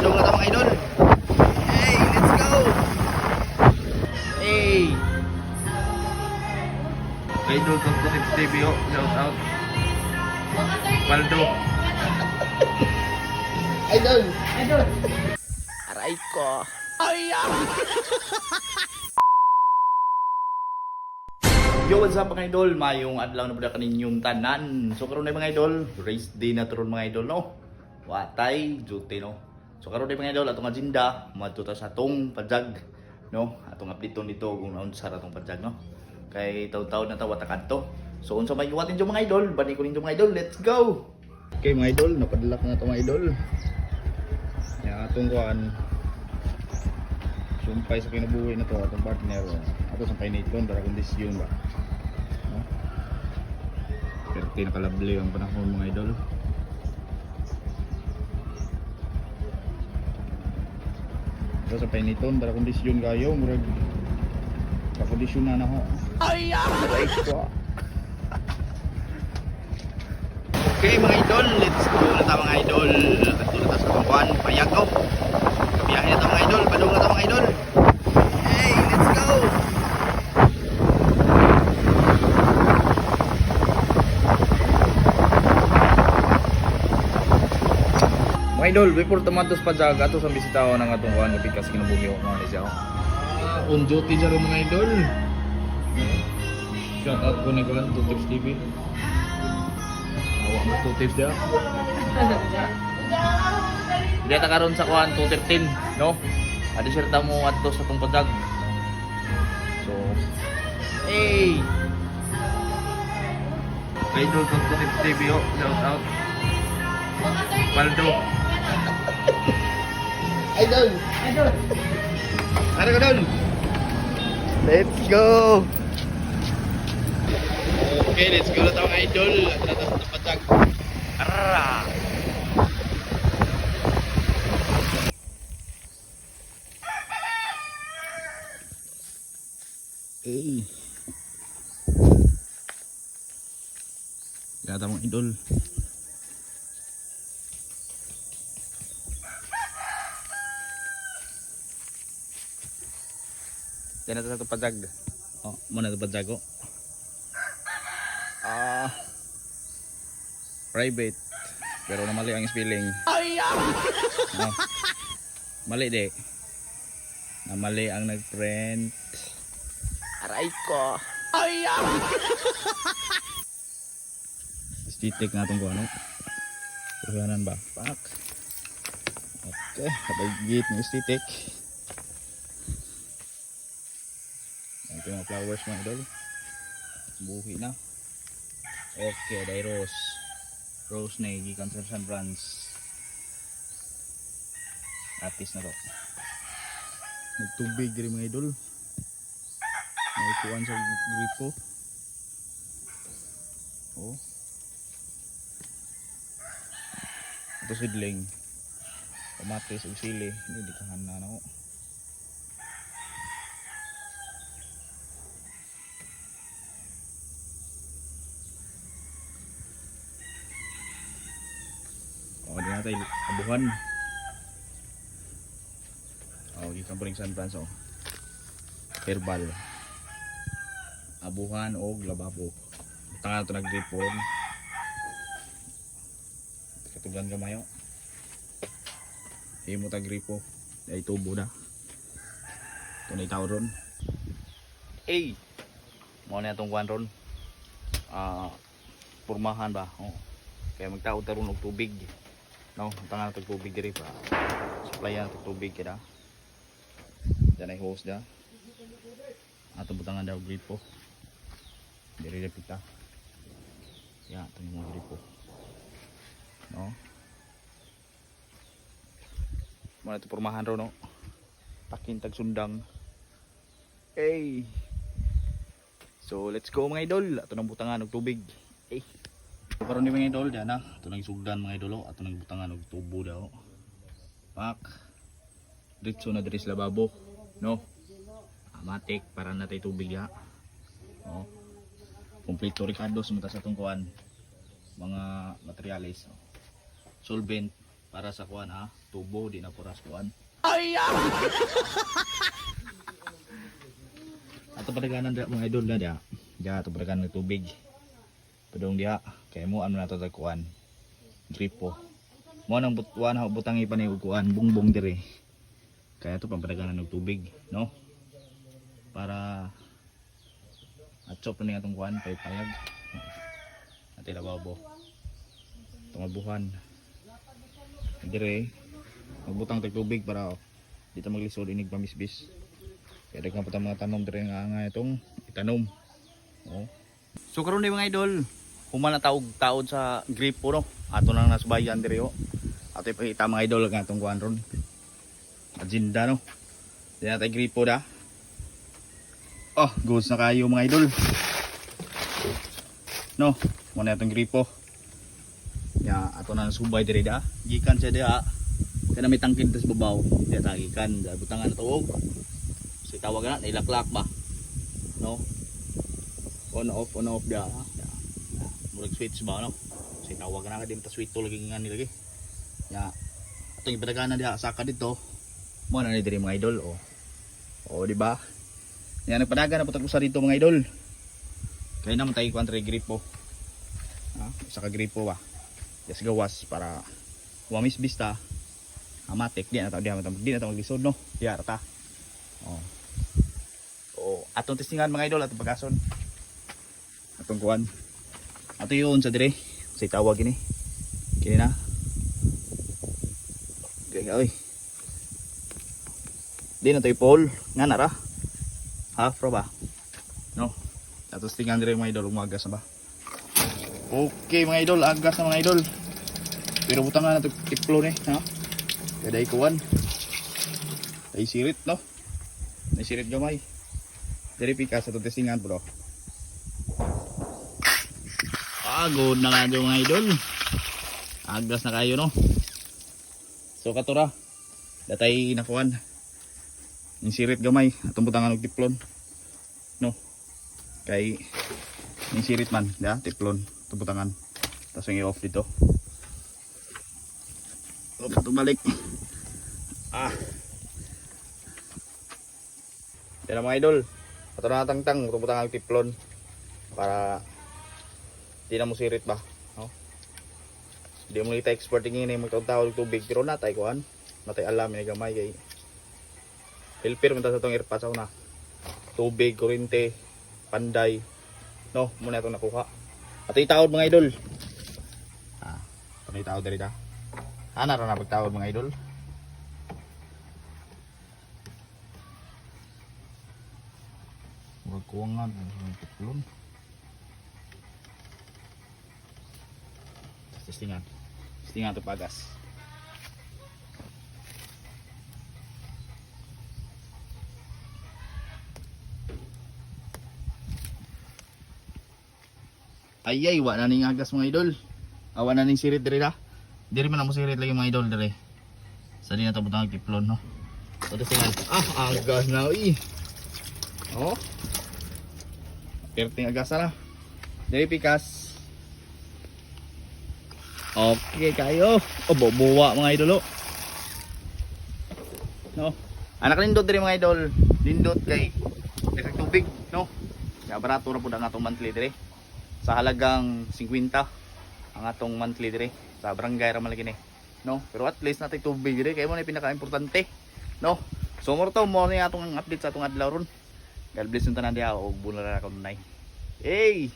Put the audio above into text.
Hello na mga idol. Hey, let's go. Hey. Idol Tugtog TV, shout out. Waldo. Idol. Aray ko. Yo, what's up mga idol? Mayong adlaw na pala kaninyong tanan. So karon na mga idol, race day na turon mga idol, no? Watay, duty, no? So karon na mga idol, atong agenda, matuta sa atong pajag, no? Atong update nito kung naon sa atong pajag, no? Kay taw-taw na tawat kanto. So unsa may iwatin jo mga idol? Bani ko ninyo mga idol, let's go. Okay mga idol, napadala na to mga idol. Ya atong kuan sumpay sa kinabuhi na to atong partner. Ato sa painiton para kondisyon ba. No? Pero nakalabli ang panahon mga idol. Ato sa painiton para kondisyon kayo murag kondisyon na ho. Ay right ko. Okay mga idol, let's go na ta mga idol. Ato na ta sa tungkuan, payagaw. Kabiyahe na ta mga idol, padung na ta mga idol. Hey, let's go. Mga idol, before tumatos pa dyan, ato sa bisitaw ng atong kuhan kapit kasi kinabumiyo mga ni siya. On duty dyan mga idol. Shout out ko na kuhan, 2 Tips TV. Awak mo 2 Tips dyan. Hindi ata karon sa kuhan 213, no? Adi sirta mo ato sa tong padag. So, hey! Idol 2 Tips TV, shout out. Waldo. Idol! Ano ka doon? Let's go! Okay, let's go na tayo mga idol. At natas na patag. Arra! Hey! Gata mga idol. Yan na ito padag. Oh, muna ito padag ko. Private. Pero namali ang spelling. No. Mali de. Namali ang nag-print. Aray ko. Stitik na itong ko ano. Perhanan ba? Pak. Okay. Kapag-git ng stitik. Ito yung flowers mga idol. Buhi na. Okay, dahil rose. Rose na gikan sa San Franz. Artist na to. Nagtubig rin mga idol. May kuwan sa gripo. Oh. Ito sidling. Kamatis o sili. Hindi kahan na no. O, di natin abuhan. O, di kampuling San Franz o. Herbal. Abuhan o lababo. Tanga ito nag-gripon. Katugan kamayo. Himo ta gripo. Ay tubo na. Ito na itaw ron. Hey! Mo na itong kuhan ron. Purmahan ba? O. Kaya magtaod ta ron og tubig. No, tanga na tubig diri pa. Supply na tubig kada. Diyan ay hose da. Ato butangan daw gripo. Diri repita. Ya, ito yung mga gripo. No. Muna ito pormahan raw no. Takintag sundang. Hey. So let's go mga idol. Ato nang butangan og tubig. Hey. Karon ni mga idol diyan na, ato nang sugdan mga idol, ato nang butangan og tubo daw. Pak. Diretso na diri sa lababo, no? Matik para natay tubig ya. Oh. Kompleto ricardos mata sa atong kuan mga materyales. Solvent para sa kuan ha, tubo di na puras kuan. Ato padaganan dia mga idol na dia. Diya ato padaganan ng tubig. Padung dia kay mo ano na to sa kuan. Gripo. Mo nang butuan ha butangi pa ni kuan bungbong dire. Kaya to pampadaganan ng tubig, no? Para atchop ni atong kuan paypayag. Ati lababo. Tungabuhan. Dire magbutang tag tubig para dito maglisod inig pamisbis. Kaya daghan pa mga tanom dire nga itong itanom. Oh. So karon ni mga idol, human na taod sa gripo no. Ato nang nasubayan dire oh. Ato ipakita mga idol nga itong kuan ron. Agenda no. Diyan tayo gripo da. Oh, goods na kayo mga idol. No, muna itong gripo. Ya, ato na subay diri da. Gikan siya da. Kana may tangkid tas babaw. Diya tagikan, butangan na tuog. So tawag na ilaklak ba. No. On off dia. Ya. Murag switch ba no. So tawag na din ta switch to lagi nga nilagi. Ya. Atong ibadagana dia saka dito. Mo na ni diri mga idol oh. Oh, di ba? Yan nagpadagan na po sa dito mga idol. Kaya naman tayo kuan tre gripo. Ha, isa ka gripo ba. Yes gawas para wamis bista. Amatik di na ta maglisod no. Diya ta. Oh. Oh, atong testingan mga idol atong pagason. Atong kuan. Ato yun sa dire. Sa tawag ini. Kini na. Okay, oy. Di na tayo pole. Nga nara. Half ra ba? No. Tapos tingnan dire mga idol, umagas na ba? Okay mga idol, agas na mga idol. Pero butang na ito tiplo ni, ha? Kaya dahi kuwan. Dahi sirit, no? Dahi sirit gamay. Dari pika sa ito testingan bro. Good na nga dyan mga idol. Agas na kayo, no? So katura, datay nakuwan. Yung sirit gamay, atong butangan og tiplon. No. Kay yung sirit man, da, tiplon, atong butangan. Tapos yung i-off dito. Oop, ito balik. Ah. Yan mga idol. Ato na tangtang, atong butangan og tiplon. Para di na mo sirit ba. No? Hindi mo kita exporting ini magtawag tubig. Pero natay kuhan. Natay alam, may gamay kay filter man ta sa tong airpass na. Tubig, kurente, panday. No, muna itong nakuha. At itawad mga idol. Ah, ito na itawad dito. Ana ra na pagtawad mga idol. Huwag kuwangan, tiplon. Testingan. Testingan ito pagas. Ayay, wa na ning agas mga idol. Awa na ning sirit diri da. Diri man mo sirit lagi mga idol diri. Sa di na ta butang tiplon no. So tingnan. Ah, agas na oi. Oh. Perting agas na. Diri pikas. Okay kayo. Oh, buwa mga idol oh. No. Anak lindot diri mga idol. Lindot kay daghang tubig no. Kaya barato ra pud ang atong monthly diri. Sa halagang 50 ang atong monthly dire sa barangay ra malagi ni no, pero at least natay tubig dire kay mo na pinaka-importante no. So mo to mo ni atong update sa atong adlaw ron. God bless yung tanan diha og bunara ra ka dunay. Hey.